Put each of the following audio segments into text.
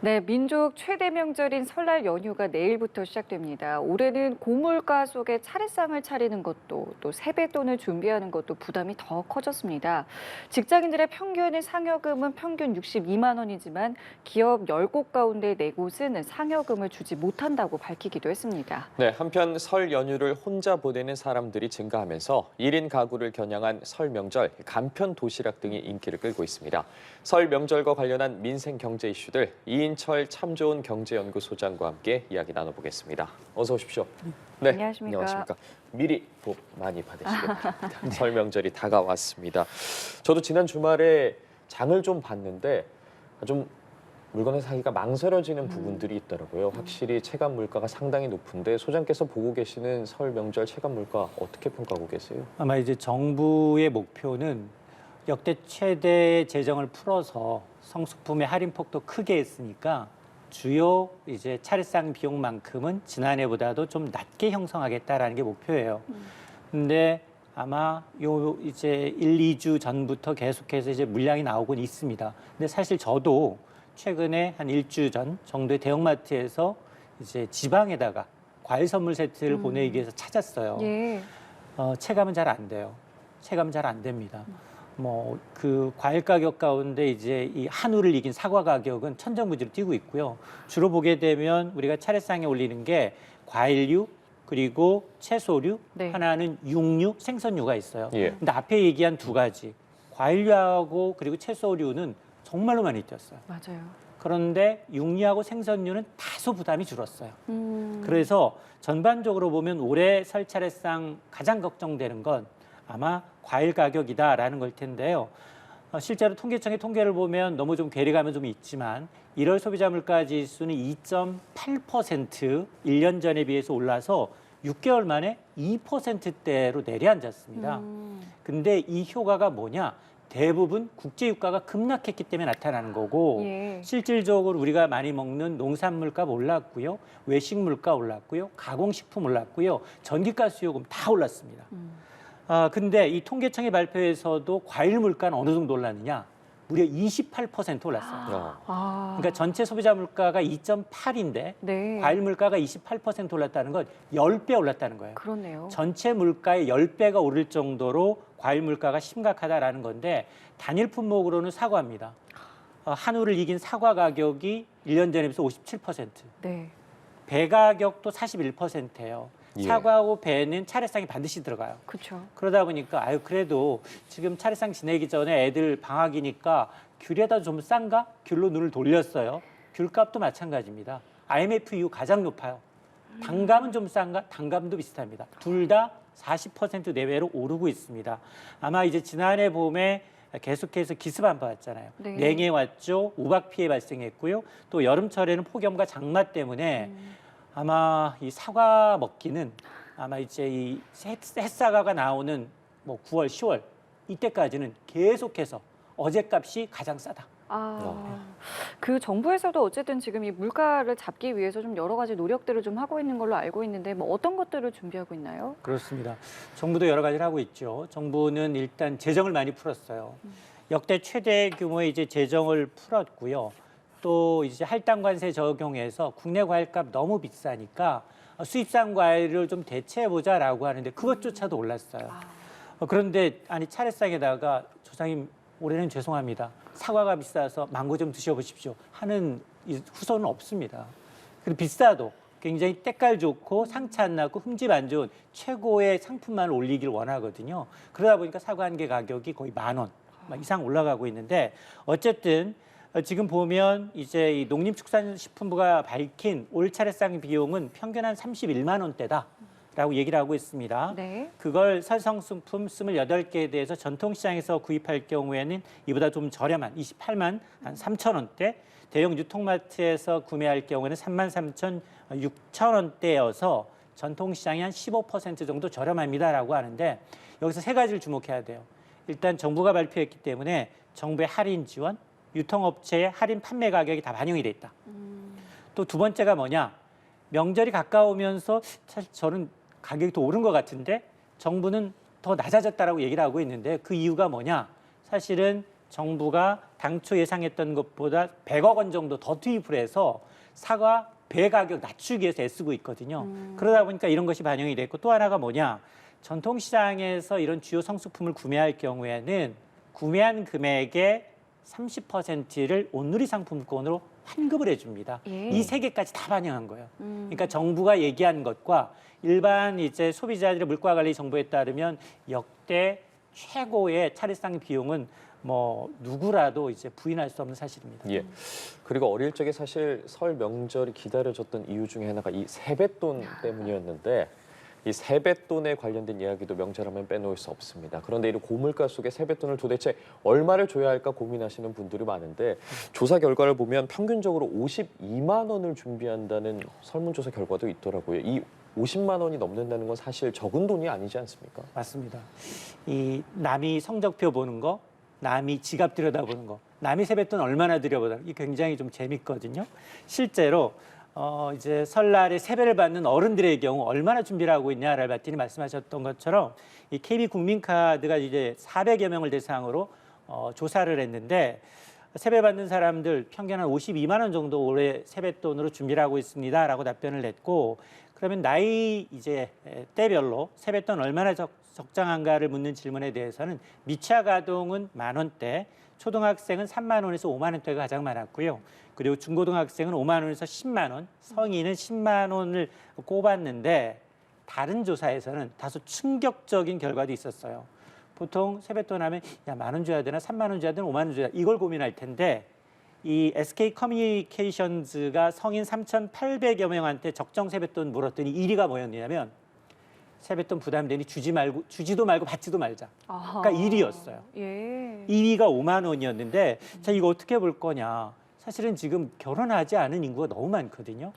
네, 민족 최대 명절인 설날 연휴가 내일부터 시작됩니다. 올해는 고물가 속에 차례상을 차리는 것도 또 세뱃돈을 준비하는 것도 부담이 더 커졌습니다. 직장인들의 평균 상여금은 평균 62만 원이지만 기업 10곳 가운데 4곳은 상여금을 주지 못한다고 밝히기도 했습니다. 네, 한편 설 연휴를 혼자 보내는 사람들이 증가하면서 1인 가구를 겨냥한 설 명절, 간편 도시락 등이 인기를 끌고 있습니다. 설 명절과 관련한 민생 경제 이슈들 이인철 참 좋은 경제연구소장과 함께 이야기 나눠보겠습니다. 어서 오십시오. 네, 안녕하십니까. 미리 복 많이 받으시기 바랍니다. 설 명절이 다가왔습니다. 저도 지난 주말에 장을 좀 봤는데 좀 물건을 사기가 망설여지는 부분들이 있더라고요. 확실히 체감 물가가 상당히 높은데 소장께서 보고 계시는 설 명절 체감 물가 어떻게 평가하고 계세요? 아마 이제 정부의 목표는 역대 최대 재정을 풀어서 성수품의 할인폭도 크게 했으니까 주요 이제 차례상 비용만큼은 지난해보다도 좀 낮게 형성하겠다라는 게 목표예요. 근데 아마 요 이제 1, 2주 전부터 계속해서 이제 물량이 나오곤 있습니다. 근데 사실 저도 최근에 한 1주 전 정도의 대형마트에서 이제 지방에다가 과일 선물 세트를 보내기 위해서 찾았어요. 예. 체감은 잘 안 돼요. 체감은 잘 안 됩니다. 뭐 그 과일 가격 가운데 이제 이 한우를 이긴 사과 가격은 천정부지로 뛰고 있고요. 주로 보게 되면 우리가 차례상에 올리는 게 과일류 그리고 채소류, 네. 하나는 육류, 생선류가 있어요. 예. 근데 앞에 얘기한 두 가지 과일류하고 그리고 채소류는 정말로 많이 뛰었어요. 맞아요. 그런데 육류하고 생선류는 다소 부담이 줄었어요. 음. 그래서 전반적으로 보면 올해 설 차례상 가장 걱정되는 건 아마 과일 가격이다라는 걸 텐데요. 실제로 통계청의 통계를 보면 너무 좀 괴리감은 좀 있지만 1월 소비자 물가 지수는 2.8% 1년 전에 비해서 올라서 6개월 만에 2%대로 내려앉았습니다. 근데 이 효과가 뭐냐? 대부분 국제 유가가 급락했기 때문에 나타나는 거고 예. 실질적으로 우리가 많이 먹는 농산 물가 올랐고요. 외식 물가 올랐고요. 가공식품 올랐고요. 전기가스 요금 다 올랐습니다. 근데 이 통계청의 발표에서도 과일 물가는 어느 정도 올랐느냐? 무려 28% 올랐어요. 아. 그러니까 전체 소비자 물가가 2.8인데 네. 과일 물가가 28% 올랐다는 건 10배 올랐다는 거예요. 그렇네요. 전체 물가의 10배가 오를 정도로 과일 물가가 심각하다라는 건데 단일 품목으로는 사과입니다. 한우를 이긴 사과 가격이 1년 전에 비해서 57%, 네. 배 가격도 41%예요. 예. 사과하고 배는 차례상에 반드시 들어가요. 그렇죠. 그러다 보니까 그래도 지금 차례상 지내기 전에 애들 방학이니까 귤에다 좀 싼가? 귤로 눈을 돌렸어요. 귤값도 마찬가지입니다. IMF 이후 가장 높아요. 단감은 좀 싼가? 단감도 비슷합니다. 둘 다 40% 내외로 오르고 있습니다. 아마 이제 지난해 봄에 계속해서 기습 안 받았잖아요. 네. 냉해 왔죠. 우박 피해 발생했고요. 또 여름철에는 폭염과 장마 때문에 아마 이 사과 먹기는 아마 이제 이 햇사과가 나오는 뭐 9월, 10월 이때까지는 계속해서 어제값이 가장 싸다. 그 정부에서도 어쨌든 지금 이 물가를 잡기 위해서 좀 여러 가지 노력들을 좀 하고 있는 걸로 알고 있는데 뭐 어떤 것들을 준비하고 있나요? 그렇습니다. 정부도 여러 가지를 하고 있죠. 정부는 일단 재정을 많이 풀었어요. 역대 최대 규모의 이제 재정을 풀었고요. 또 이제 할당 관세 적용해서 국내 과일값 너무 비싸니까 수입산 과일을 좀 대체해 보자라고 하는데 그것조차도 올랐어요. 그런데 아니 차례상에다가 조상님 올해는 죄송합니다. 사과가 비싸서 망고 좀 드셔보십시오 하는 후손은 없습니다. 그리고 비싸도 굉장히 때깔 좋고 상처 안 나고 흠집 안 좋은 최고의 상품만 올리길 원하거든요. 그러다 보니까 사과 한 개 가격이 거의 10,000원 이상 올라가고 있는데 어쨌든 지금 보면 이제 이 농림축산식품부가 밝힌 올 차례상 비용은 평균 한 31만 원대다라고 얘기를 하고 있습니다. 네. 그걸 설성수품 28개에 대해서 전통시장에서 구입할 경우에는 이보다 좀 저렴한 28만 한 3천 원대, 대형 유통마트에서 구매할 경우에는 33,600 원대여서 전통시장이 한 15% 정도 저렴합니다라고 하는데 여기서 세 가지를 주목해야 돼요. 일단 정부가 발표했기 때문에 정부의 할인 지원, 유통업체의 할인 판매 가격이 다 반영이 돼 있다. 또 두 번째가 뭐냐? 명절이 가까우면서 사실 저는 가격이 더 오른 것 같은데 정부는 더 낮아졌다라고 얘기를 하고 있는데 그 이유가 뭐냐? 사실은 정부가 당초 예상했던 것보다 100억 원 정도 더 투입을 해서 사과 배 가격 낮추기 위해서 애쓰고 있거든요. 그러다 보니까 이런 것이 반영이 됐고 또 하나가 뭐냐. 전통시장에서 이런 주요 성수품을 구매할 경우에는 구매한 금액의 30%를 온누리 상품권으로 환급을 해줍니다. 예. 이 세 개까지 다 반영한 거예요. 그러니까 정부가 얘기한 것과 일반 이제 소비자들의 물가 관리 정보에 따르면 역대 최고의 차례상 비용은 뭐 누구라도 이제 부인할 수 없는 사실입니다. 예. 그리고 어릴 적에 사실 설 명절이 기다려졌던 이유 중에 하나가 이 세뱃돈 때문이었는데 이 세뱃돈에 관련된 이야기도 명절하면 빼놓을 수 없습니다. 그런데 이 고물가 속에 세뱃돈을 도대체 얼마를 줘야 할까 고민하시는 분들이 많은데 조사 결과를 보면 평균적으로 52만 원을 준비한다는 설문조사 결과도 있더라고요. 이 50만 원이 넘는다는 건 사실 적은 돈이 아니지 않습니까? 맞습니다. 이 남이 성적표 보는 거, 남이 지갑 들여다보는 거, 남이 세뱃돈 얼마나 들여보다 이게 굉장히 좀 재밌거든요. 실제로 이제 설날에 세배를 받는 어른들의 경우 얼마나 준비를 하고 있냐를 봤더니 말씀하셨던 것처럼 이 KB 국민카드가 이제 400여 명을 대상으로 조사를 했는데 세배 받는 사람들 평균 한 52만 원 정도 올해 세뱃돈으로 준비를 하고 있습니다라고 답변을 냈고 그러면 나이 이제 때별로 세뱃돈 얼마나 적당한가를 묻는 질문에 대해서는 미취학 아동은 10,000원대, 초등학생은 3만 원에서 5만 원대가 가장 많았고요. 그리고 중고등학생은 5만 원에서 10만 원, 성인은 10만 원을 꼽았는데 다른 조사에서는 다소 충격적인 결과도 있었어요. 보통 세뱃돈 하면 야, 10,000원 줘야 되나, 3만 원 줘야 되나, 5만 원 줘야 되나 이걸 고민할 텐데 이 SK 커뮤니케이션즈가 성인 3,800여 명한테 적정 세뱃돈 물었더니 1위가 뭐였냐면 세뱃돈 부담되니 주지도 말고 받지도 말자. 아하. 그러니까 1위였어요. 예. 2위가 5만 원이었는데 자 이거 어떻게 볼 거냐. 사실은 지금 결혼하지 않은 인구가 너무 많거든요.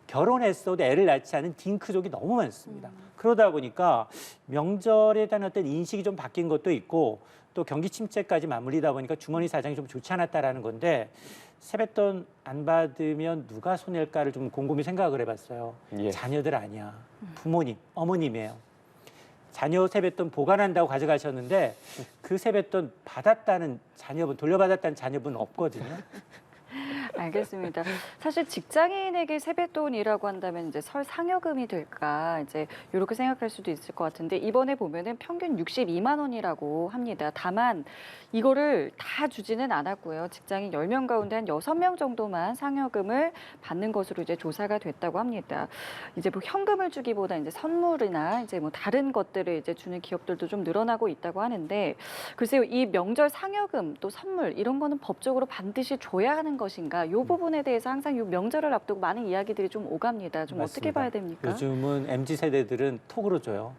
결혼했어도 애를 낳지 않은 딩크족이 너무 많습니다. 그러다 보니까 명절에 대한 어떤 인식이 좀 바뀐 것도 있고 또 경기 침체까지 맞물리다 보니까 주머니 사정이 좀 좋지 않았다라는 건데 세뱃돈 안 받으면 누가 손해일까를 좀 곰곰이 생각을 해봤어요. 예. 자녀들 아니야. 부모님, 어머님이에요. 자녀 세뱃돈 보관한다고 가져가셨는데 그 세뱃돈 받았다는 자녀분, 돌려받았다는 자녀분 없거든요. 알겠습니다. 사실 직장인에게 세뱃돈이라고 한다면 이제 설 상여금이 될까 이제 이렇게 생각할 수도 있을 것 같은데 이번에 보면은 평균 62만 원이라고 합니다. 다만 이거를 다 주지는 않았고요. 직장인 10명 가운데 한 6명 정도만 상여금을 받는 것으로 이제 조사가 됐다고 합니다. 이제 뭐 현금을 주기보다 이제 선물이나 이제 뭐 다른 것들을 이제 주는 기업들도 좀 늘어나고 있다고 하는데 글쎄요, 이 명절 상여금 또 선물 이런 거는 법적으로 반드시 줘야 하는 것인가? 이 부분에 대해서 항상 이 명절을 앞두고 많은 이야기들이 좀 오갑니다. 좀 맞습니다. 어떻게 봐야 됩니까? 요즘은 MZ 세대들은 톡으로 줘요.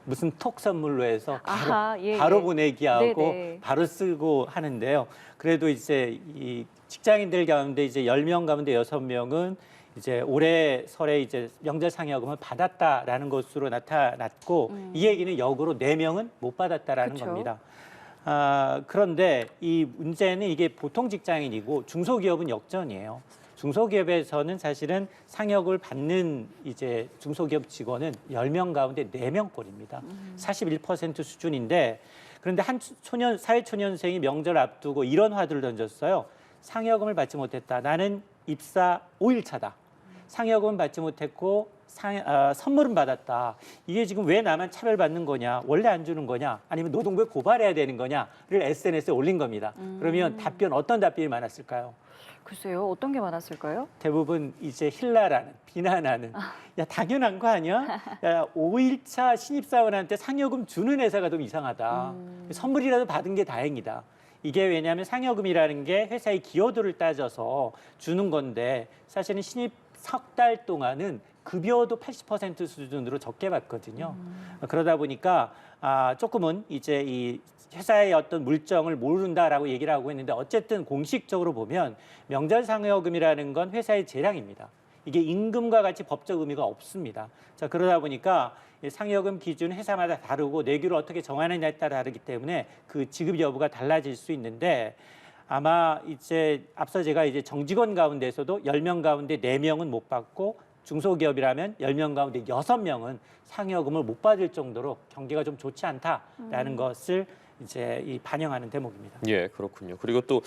무슨 톡 선물로 해서 바로, 아하, 예, 바로 예. 보내기 하고 네네. 바로 쓰고 하는데요. 그래도 이제 이 직장인들 가운데 이제 10명 가운데 6명은 이제 올해 설에 이제 명절 상여금을 받았다라는 것으로 나타났고 이 얘기는 역으로 4명은 못 받았다라는 그쵸. 겁니다. 그런데 이 문제는 이게 보통 직장인이고 중소기업은 역전이에요. 중소기업에서는 사실은 상여금을 받는 이제 중소기업 직원은 10명 가운데 4명꼴입니다. 41% 수준인데 그런데 한 사회초년생이 명절 앞두고 이런 화두를 던졌어요. 상여금을 받지 못했다. 나는 입사 5일 차다. 상여금은 받지 못했고 선물은 받았다. 이게 지금 왜 나만 차별받는 거냐? 원래 안 주는 거냐? 아니면 노동부에 고발해야 되는 거냐?를 SNS에 올린 겁니다. 그러면 어떤 답변이 많았을까요? 글쎄요, 어떤 게 많았을까요? 대부분 이제 힐나라는, 비난하는. 야, 당연한 거 아니야? 야, 5일차 신입사원한테 상여금 주는 회사가 좀 이상하다. 선물이라도 받은 게 다행이다. 이게 왜냐하면 상여금이라는 게 회사의 기여도를 따져서 주는 건데 사실은 신입 석 달 동안은 급여도 80% 수준으로 적게 받거든요. 그러다 보니까 조금은 이제 이 회사의 어떤 물정을 모른다라고 얘기를 하고 있는데 어쨌든 공식적으로 보면 명절 상여금이라는 건 회사의 재량입니다. 이게 임금과 같이 법적 의미가 없습니다. 자, 그러다 보니까 상여금 기준 회사마다 다르고 내규를 어떻게 정하느냐에 따라 다르기 때문에 그 지급 여부가 달라질 수 있는데 아마 이제 앞서 제가 이제 정직원 가운데서도 10명 가운데 4명은 못 받고 중소기업이라면 10명 가운데 6명은 상여금을 못 받을 정도로 경기가 좀 좋지 않다라는 것을 이제 이 반영하는 대목입니다. 예, 그렇군요. 그리고 또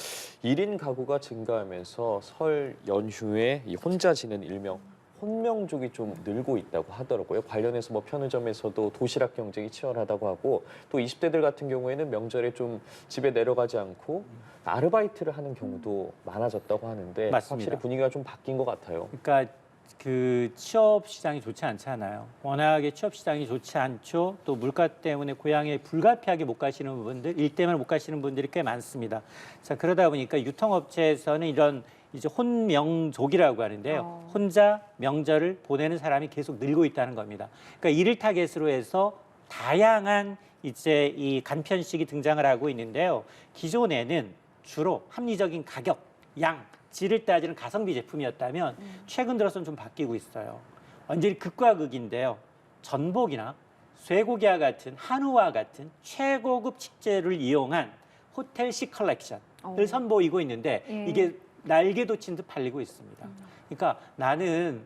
1인 가구가 증가하면서 설 연휴에 이 혼자 지는 일명 혼명족이 좀 늘고 있다고 하더라고요. 관련해서 뭐 편의점에서도 도시락 경쟁이 치열하다고 하고 또 20대들 같은 경우에는 명절에 좀 집에 내려가지 않고 아르바이트를 하는 경우도 많아졌다고 하는데 맞습니다. 확실히 분위기가 좀 바뀐 것 같아요. 그러니까 그 취업 시장이 좋지 않잖아요. 워낙에 취업 시장이 좋지 않죠. 또 물가 때문에 고향에 불가피하게 못 가시는 분들, 일 때문에 못 가시는 분들이 꽤 많습니다. 자, 그러다 보니까 유통업체에서는 이런 이제 혼명족이라고 하는데요. 혼자 명절을 보내는 사람이 계속 늘고 있다는 겁니다. 그러니까 이를 타겟으로 해서 다양한 이제 이 간편식이 등장을 하고 있는데요. 기존에는 주로 합리적인 가격, 양, 질을 따지는 가성비 제품이었다면 최근 들어서는 좀 바뀌고 있어요. 완전히 극과 극인데요. 전복이나 쇠고기와 같은 한우와 같은 최고급 식재를 이용한 호텔 C 컬렉션을 선보이고 있는데 이게 날개 돋친 듯 팔리고 있습니다. 그러니까 나는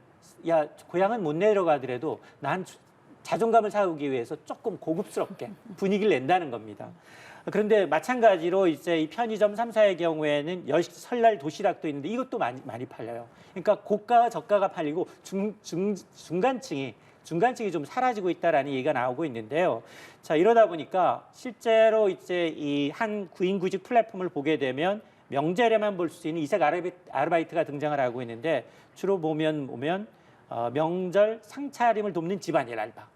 야 고향은 못 내려가더라도 난 자존감을 세우기 위해서 조금 고급스럽게 분위기를 낸다는 겁니다. 그런데 마찬가지로 이제 이 편의점 3사의 경우에는 설날 도시락도 있는데 이것도 많이 팔려요. 그러니까 고가와 저가가 팔리고 중간층이 좀 사라지고 있다라는 얘기가 나오고 있는데요. 자, 이러다 보니까 실제로 이제 이 한 구인 구직 플랫폼을 보게 되면 명절에만 볼 수 있는 이색 아르바이트가 등장을 하고 있는데 주로 보면 명절 상차림을 돕는 집안일 알바.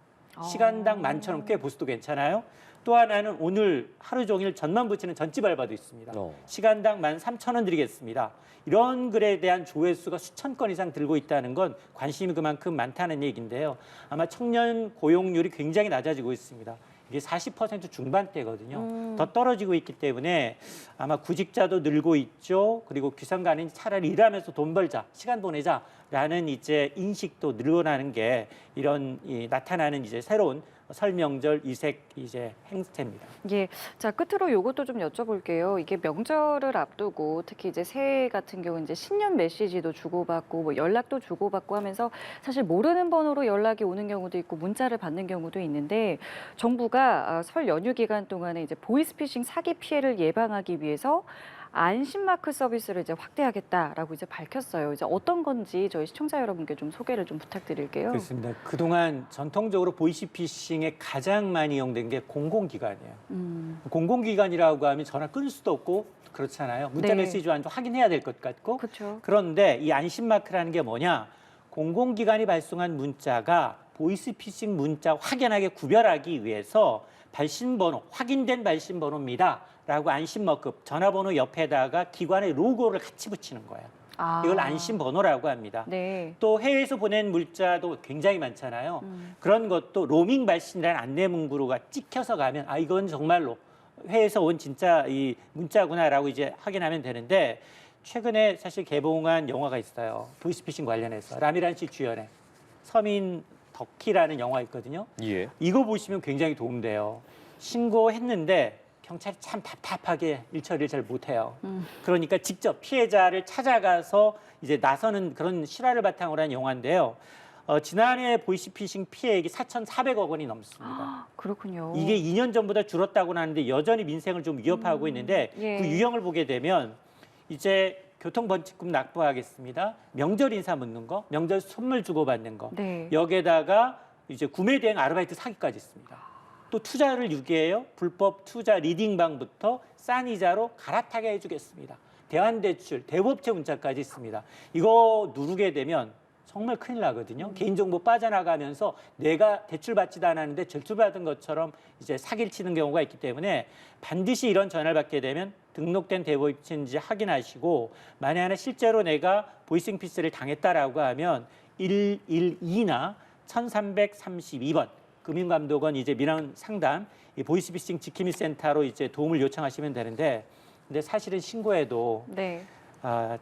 시간당 10,000원 꽤 보수도 괜찮아요. 또 하나는 오늘 하루 종일 전만 부치는 전집 알바도 있습니다. 시간당 13,000원 드리겠습니다. 이런 글에 대한 조회수가 수천 건 이상 들고 있다는 건 관심이 그만큼 많다는 얘기인데요. 아마 청년 고용률이 굉장히 낮아지고 있습니다. 이게 40% 중반대거든요. 더 떨어지고 있기 때문에 아마 구직자도 늘고 있죠. 그리고 귀상가는 차라리 일하면서 돈 벌자, 시간 보내자라는 이제 인식도 늘어나는 게 이런 나타나는 이제 새로운 설 명절 이색 이제 행태입니다. 예, 자 끝으로 이것도 좀 여쭤볼게요. 이게 명절을 앞두고 특히 이제 새해 같은 경우 이제 신년 메시지도 주고받고 뭐 연락도 주고받고 하면서 사실 모르는 번호로 연락이 오는 경우도 있고 문자를 받는 경우도 있는데 정부가 설 연휴 기간 동안에 이제 보이스피싱 사기 피해를 예방하기 위해서 안심마크 서비스를 이제 확대하겠다라고 이제 밝혔어요. 이제 어떤 건지 저희 시청자 여러분께 좀 소개를 좀 부탁드릴게요. 그렇습니다. 그동안 전통적으로 보이스피싱에 가장 많이 이용된 게 공공기관이에요. 공공기관이라고 하면 전화 끊을 수도 없고 그렇잖아요. 문자 네. 메시지 완전 확인해야 될 것 같고. 그렇죠. 그런데 이 안심마크라는 게 뭐냐? 공공기관이 발송한 문자가 보이스피싱 문자 확연하게 구별하기 위해서 발신번호, 확인된 발신번호입니다. 라고 안심마크, 전화번호 옆에다가 기관의 로고를 같이 붙이는 거예요. 이걸 안심번호라고 합니다. 네. 또 해외에서 보낸 문자도 굉장히 많잖아요. 그런 것도 로밍 발신이라는 안내 문구로가 찍혀서 가면 아 이건 정말로 해외에서 온 진짜 이 문자구나라고 이제 확인하면 되는데 최근에 사실 개봉한 영화가 있어요. 보이스피싱 관련해서 라미란 씨 주연의 서민 덕희라는 영화 있거든요. 예. 이거 보시면 굉장히 도움돼요. 신고했는데 경찰이 참 답답하게 일 처리를 잘 못해요. 그러니까 직접 피해자를 찾아가서 이제 나서는 그런 실화를 바탕으로 한 영화인데요. 지난해 보이스피싱 피해액이 4,400억 원이 넘습니다. 그렇군요. 이게 2년 전보다 줄었다고 하는데 여전히 민생을 좀 위협하고 있는데 예. 그 유형을 보게 되면 이제 교통번칙금 납부하겠습니다. 명절 인사 묻는 거, 명절 선물 주고받는 거. 네. 여기에다가 이제 구매 대행 아르바이트 사기까지 있습니다. 또 투자를 유기해요. 불법 투자 리딩방부터 싼 이자로 갈아타게 해주겠습니다. 대환대출, 대부업체 문자까지 있습니다. 이거 누르게 되면 정말 큰일 나거든요. 개인정보 빠져나가면서 내가 대출받지도 않았는데 대출받은 것처럼 이제 사기를 치는 경우가 있기 때문에 반드시 이런 전화를 받게 되면 등록된 대부업체인지 확인하시고 만약에 실제로 내가 보이스피싱을 당했다라고 하면 112나 1332번 금융감독원 이제 민원 상담 이 보이스피싱 지킴이 센터로 이제 도움을 요청하시면 되는데 근데 사실은 신고해도 네.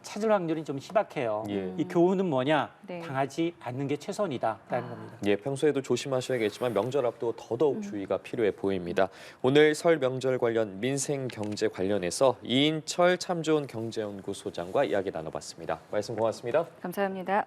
찾을 확률이 좀 희박해요. 예. 이 교훈은 뭐냐? 네. 당하지 않는 게 최선이다라는 겁니다. 예, 평소에도 조심하셔야겠지만 명절 앞두고 더더욱 주의가 필요해 보입니다. 오늘 설 명절 관련 민생 경제 관련해서 이인철 참 좋은 경제연구소장과 이야기 나눠봤습니다. 말씀 고맙습니다. 감사합니다.